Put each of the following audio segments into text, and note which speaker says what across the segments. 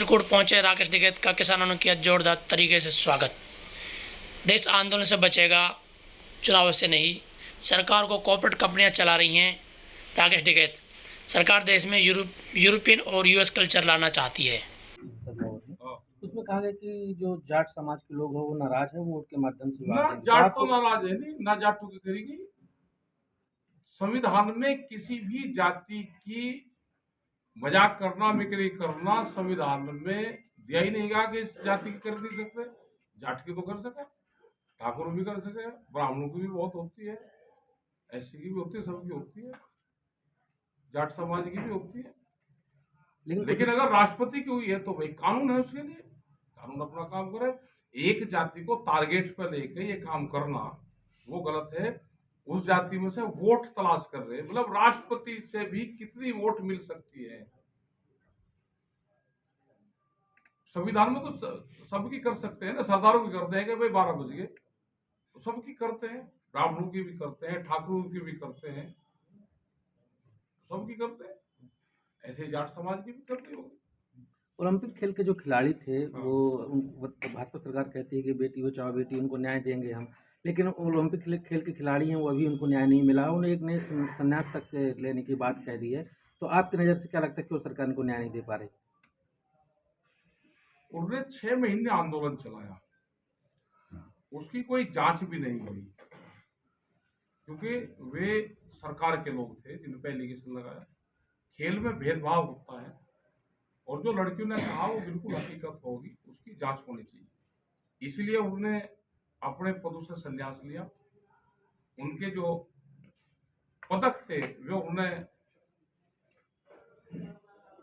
Speaker 1: चित्रकूट पहुंचे राकेश टिकैत का किसानों ने किया जोरदार तरीके से स्वागत। देश आंदोलन से बचेगा, चुनाव से नहीं। सरकार को कॉर्पोरेट कंपनियां चला रही हैं। राकेश टिकैत, सरकार देश में यूरोपियन और यूएस कल्चर लाना चाहती है।
Speaker 2: उसमें कहा गया कि जो जाट समाज के लोग हैं वो नाराज है, वोट के माध्यम से
Speaker 3: ना जाट तो नाराज है नहीं, ना जाट की करेगी। संविधान में किसी भी जाति की मजाक करना, मिक्री करना संविधान में दिया ही नहीं गया कि इस जाति की कर नहीं सकते। जाट की तो कर सके, ठाकुर भी कर सके, ब्राह्मणों की भी बहुत होती है, ऐसी की भी होती है, सबकी होती है, जाट समाज की भी होती है। लेकिन अगर राष्ट्रपति की हुई है तो भाई कानून है उसके लिए, कानून अपना काम करे। एक जाति को टारगेट पर लेके ये काम करना वो गलत है। उस जाति में से वोट तलाश कर रहे हैं, मतलब राष्ट्रपति से भी कितनी वोट मिल सकती है। संविधान में तो सबकी कर सकते हैं ना, सरदारों की करते हैं कि भाई 12 बज गए, तो सबकी करते हैं, ब्राह्मणों की भी करते हैं, ठाकुरों की भी करते हैं, सबकी करते हैं, ऐसे जाट समाज की भी करते होंगे।
Speaker 2: ओलंपिक खेल के जो खिलाड़ी थे वो भाजपा सरकार कहती है कि बेटी बचाओ बेटी, उनको न्याय देंगे हम, लेकिन ओलंपिक खेल के खिलाड़ी हैं वो अभी उनको न्याय नहीं मिला। उन्हें एक नए संन्यास तक लेने की बात कह दी है। तो आपकी नज़र से क्या लगता है कि वो सरकार इनको न्याय नहीं दे पा रही?
Speaker 3: उन्होंने 6 महीने आंदोलन चलाया, उसकी कोई जांच भी नहीं हुई, क्योंकि वे सरकार के लोग थे जिन पे एलिगेशन लगाया। खेल में भेदभाव होता है और जो लड़कियों ने कहा वो बिल्कुल हकीकत होगी, उसकी जांच होनी चाहिए। इसलिए उन्होंने अपने पदों से संन्यास लिया। उनके जो पदक थे वे उन्हें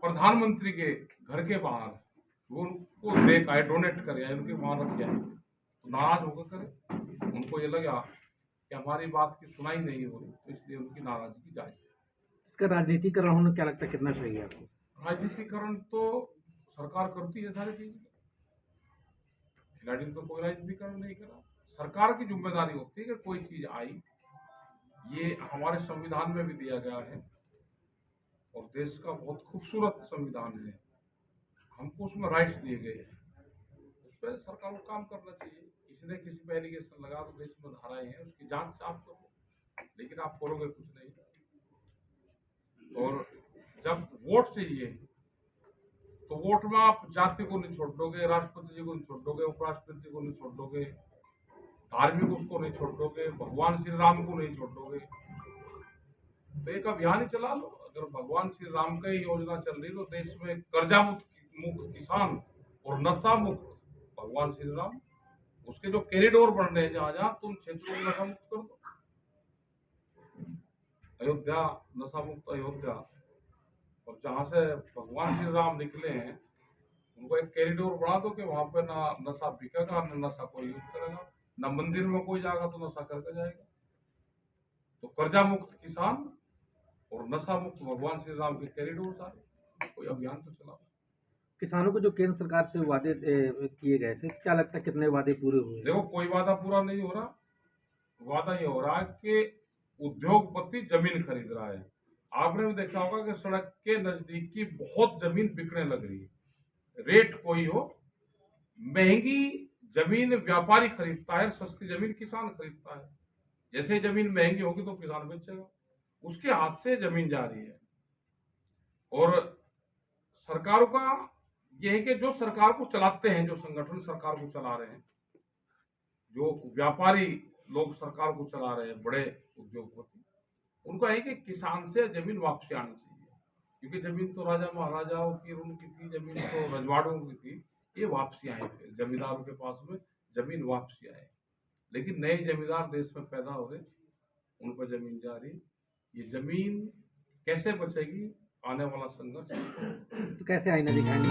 Speaker 3: प्रधानमंत्री के घर के बाहर वो उनको दे का डोनेट करे, उनके वहां रख जाए, तो नाराज होकर करे। उनको ये लगा कि हमारी बात की सुनाई नहीं हो रही, तो इसलिए उनकी नाराजगी जायज है।
Speaker 2: इसका राजनीतिकरण होना क्या लगता है, कितना सही है आपको?
Speaker 3: राजनीतिकरण तो सरकार करती है सारी चीज। खिलाड़ी ने तो कोई राजनीतिकरण नहीं करा। सरकार की जिम्मेदारी होती है कि कोई चीज आई, ये हमारे संविधान में भी दिया गया है और देश का बहुत खूबसूरत संविधान है, हमको उसमें राइट्स दिए गए हैं, उस पर सरकार को काम करना चाहिए। किसी ने किसी पे एलिगेशन लगा तो देश में धाराएं हैं, उसकी जांच आप करो, लेकिन आप करोगे कुछ नहीं। और जब वोट चाहिए तो वोट में आप जाति को नहीं छोड़ दोगे, राष्ट्रपति जी को नहीं छोड़ दोगे, उपराष्ट्रपति को नहीं छोड़ दोगे, धार्मिक उसको नहीं छोड़ दोगे, भगवान श्री राम को नहीं छोड़ दोगे। तो एक अभियान ही चला लो। अगर भगवान श्री राम का ही योजना चल रही तो देश में कर्जा मुक्त किसान और नशा मुक्त भगवान श्री राम, उसके जो कॉरिडोर बन रहे हैं जहां जहां, तुम क्षेत्रों को नशा मुक्त कर दो। अयोध्या नशा मुक्त अयोध्या, और जहां से भगवान श्री राम निकले हैं उनको एक कॉरिडोर बना दो कि वहां पे ना नशा बिकेगा, ना नशा कोई यूज करेगा, ना मंदिर में कोई जाएगा तो नशा करके जाएगा। तो कर्जा मुक्त किसान और नशा मुक्त भगवान श्री राम के कॉरिडोर सारे, कोई अभियान तो चला।
Speaker 2: किसानों को जो केंद्र सरकार से वादे किए गए थे, क्या लगता है कितने वादे पूरे हुए?
Speaker 3: देखो, कोई वादा पूरा नहीं हो रहा। वादा ये हो रहा है कि उद्योगपति जमीन खरीद रहा है। आपने भी देखा होगा कि सड़क के नजदीक की बहुत जमीन बिकने लग रही है। रेट कोई हो, महंगी जमीन व्यापारी खरीदता है, सस्ती जमीन किसान खरीदता है। जैसे जमीन महंगी होगी तो किसान बेचेगा, उसके हाथ से जमीन जा रही है। और सरकारों का यह है कि जो सरकार को चलाते हैं, जो संगठन सरकार को चला रहे हैं, जो व्यापारी लोग सरकार को चला रहे हैं, बड़े उद्योगपति, उनका है कि किसान से जमीन वापसी आनी चाहिए। क्योंकि जमीन तो राजा महाराजाओं की उनकी थी, जमीन तो रजवाड़ों की थी, ये वापसी आए थे, जमींदारों के पास में जमीन वापसी आए। लेकिन नए जमींदार देश में पैदा हो रहे, उन पर जमीन जा रही। ये जमीन कैसे बचेगी, आने वाला संघर्ष।
Speaker 2: तो कैसे आईना दिखाएंगे?